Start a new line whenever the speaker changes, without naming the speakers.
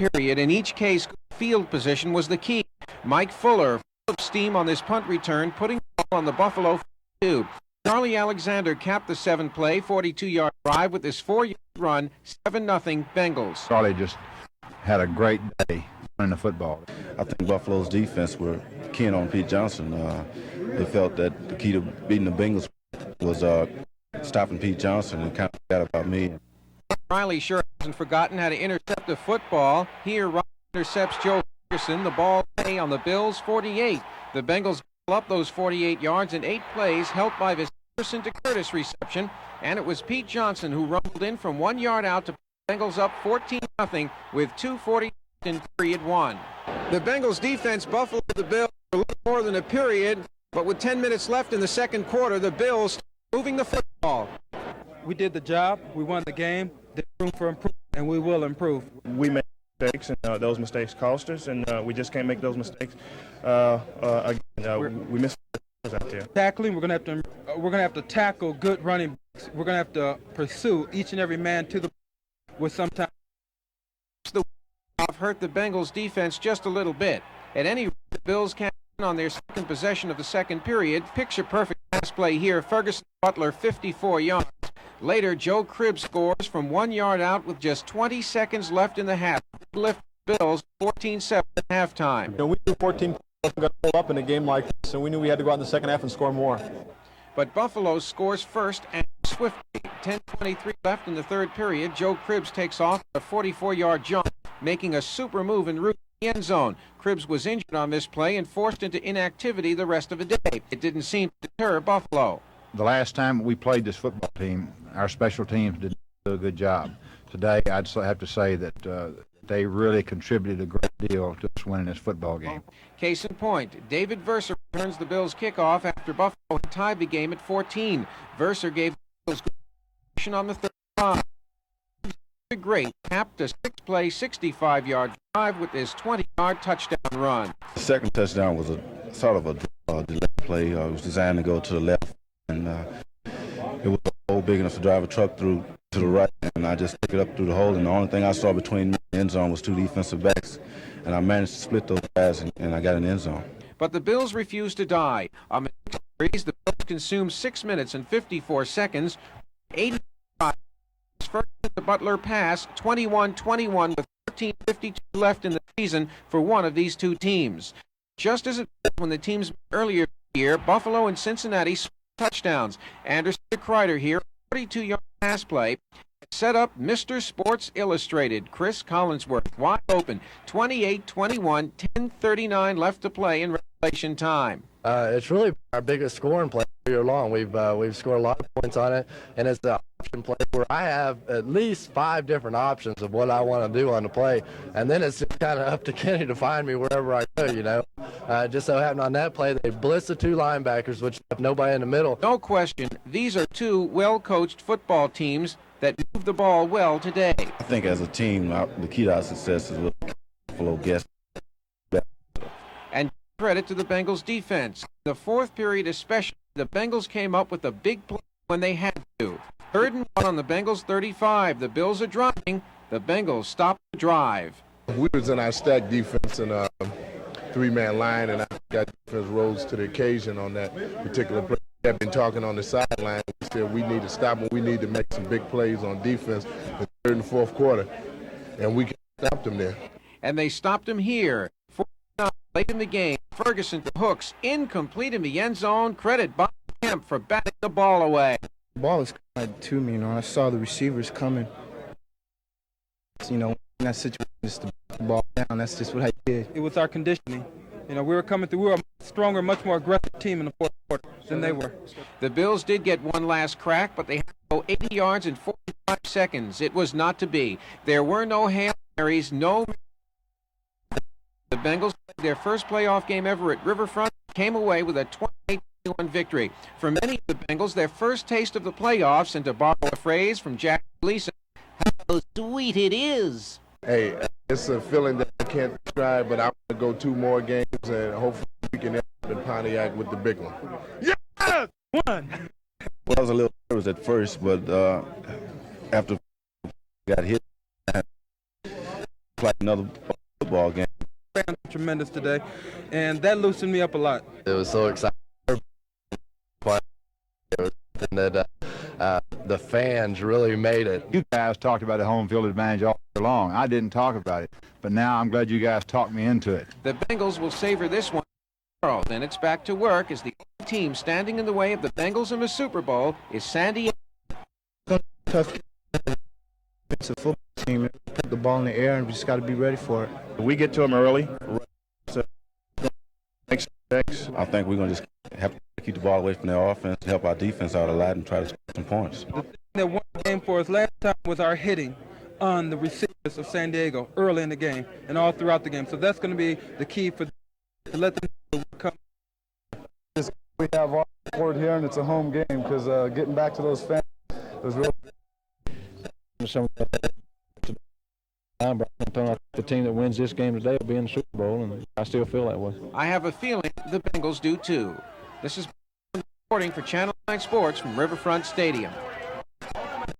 period. In each case, field position was the key. Mike Fuller full of steam on this punt return, putting the ball on the Buffalo 42. Charlie Alexander capped the 7-play, 42-yard drive with this 4-yard run, 7-0 Bengals.
Charlie just had a great day running the football.
I think Buffalo's defense were keen on Pete Johnson. They felt that the key to beating the Bengals was stopping Pete Johnson, and kind of forgot about me.
Riley sure hasn't forgotten how to intercept a football. Here, Riley intercepts Joe Ferguson. The ball lay on the Bills' 48. The Bengals up those 48 yards in 8 plays, helped by this Ferguson to Curtis reception, and it was Pete Johnson who rumbled in from 1 yard out to put the Bengals up 14-0 with 2:40 in period 1. The Bengals defense buffaloed the Bills for a little more than a period, but with 10 minutes left in the second quarter, the Bills moving the football.
We did the job, we won the game, there's room for improvement, and we will improve.
We made mistakes, and those mistakes cost us, and we just can't make those mistakes again. We missed out there.
Tackling, we're gonna have to tackle good running backs. We're gonna have to pursue each and every man to the with sometimes.
The hurt the Bengals defense just a little bit. At any rate, the Bills can't win on their second possession of the second period. Picture perfect pass play here. Ferguson Butler 54 yards. Later, Joe Cribbs scores from 1 yard out with just 20 seconds left in the half. Lift the Bills 14-7 at halftime.
We knew 14 points were going to hold up in a game like this, so we knew we had to go out in the second half and score more.
But Buffalo scores first and swiftly. 10:23 left in the third period. Joe Cribbs takes off a 44-yard jump, making a super move en route to the end zone. Cribbs was injured on this play and forced into inactivity the rest of the day. It didn't seem to deter Buffalo.
The last time we played this football team, our special teams did a good job. Today, I'd have to say that they really contributed a great deal to us winning this football game.
Case in point, David Verser returns the Bills' kickoff after Buffalo had tied the game at 14. Verser gave the Bills good position on the 35. The great capped a 6-play, 65-yard drive with his 20-yard touchdown run.
The second touchdown was a sort of a delay play. It was designed to go to the left, and it was a hole big enough to drive a truck through to the right, and I just took it up through the hole, and the only thing I saw between me and the end zone was 2 defensive backs, and I managed to split those guys, and I got in the end zone.
But the Bills refused to die. On the series, the Bills consumed 6 minutes and 54 seconds, 85 first the Butler pass, 21-21 with 13:52 left in the season for one of these two teams. Just as it was when the teams earlier this year, Buffalo and Cincinnati touchdowns. Anderson to Kreider here, 42-yard pass play. Set up Mr. Sports Illustrated, Chris Collinsworth, wide open, 28-21, 10:39 left to play in regulation time.
It's really our biggest scoring play all year long. We've scored a lot of points on it, and it's the option play where I have at least 5 different options of what I want to do on the play, and then it's just kind of up to Kenny to find me wherever I go, you know. Just so happened on that play, they blitzed the 2 linebackers, which have nobody in the middle.
No question, these are 2 well-coached football teams that move the ball well today.
I think as a team, the key to our success is with Buffalo guests.
And credit to the Bengals defense. In the fourth period especially, the Bengals came up with a big play when they had to. 3rd and 1 on the Bengals 35. The Bills are driving. The Bengals stop the drive.
We was in our stack defense and 3-man line, and I think our defense rose to the occasion on that particular play. We have been talking on the sideline. We said we need to stop and we need to make some big plays on defense in the 3rd and 4th quarter, and we can stop them there.
And they stopped him here. 4-9 late in the game. Ferguson to Hooks, incomplete in the end zone. Credit Bob Kemp for batting the ball away.
The ball was coming to me, I saw the receivers coming. In that situation, just to put the ball down, that's just what I did.
It was our conditioning. We were coming through. We were a stronger, much more aggressive team in the 4th quarter than they were.
The Bills did get one last crack, but they had to go 80 yards in 45 seconds. It was not to be. There were no Hail Marys, no. The Bengals played their first playoff game ever at Riverfront, came away with a 28-21 victory. For many of the Bengals, their first taste of the playoffs, and to borrow a phrase from Jack Gleason, how sweet it is.
Hey, it's a feeling that I can't describe, but I want to go 2 more games, and hopefully we can end up in Pontiac with the big one.
Yeah! One!
Well, I was a little nervous at first, but after I got hit, like another football game.
Fans were tremendous today, and that loosened me up a lot.
It was so exciting. That the fans really made it.
You guys talked about the home field advantage all year long. I didn't talk about it, but now I'm glad you guys talked me into it.
The Bengals will savor this one tomorrow. Then it's back to work as the only team standing in the way of the Bengals in the Super Bowl is San Diego.
Tough. It's a football team. Put the ball in the air, and we just got to be ready for it.
We get to them early. So, make mistakes.
I think we're going to just have to keep the ball away from their offense, help our defense out a lot, and try to score some points.
The thing that won the game for us last time was our hitting on the receivers of San Diego early in the game and all throughout the game. So that's going to be the key to let them know we come.
We have our support here, and it's a home game because getting back to those fans was really.
The team that wins this game today will be in the Super Bowl, and I still feel that way.
I have a feeling the Bengals do too. This is reporting for Channel 9 Sports from Riverfront Stadium.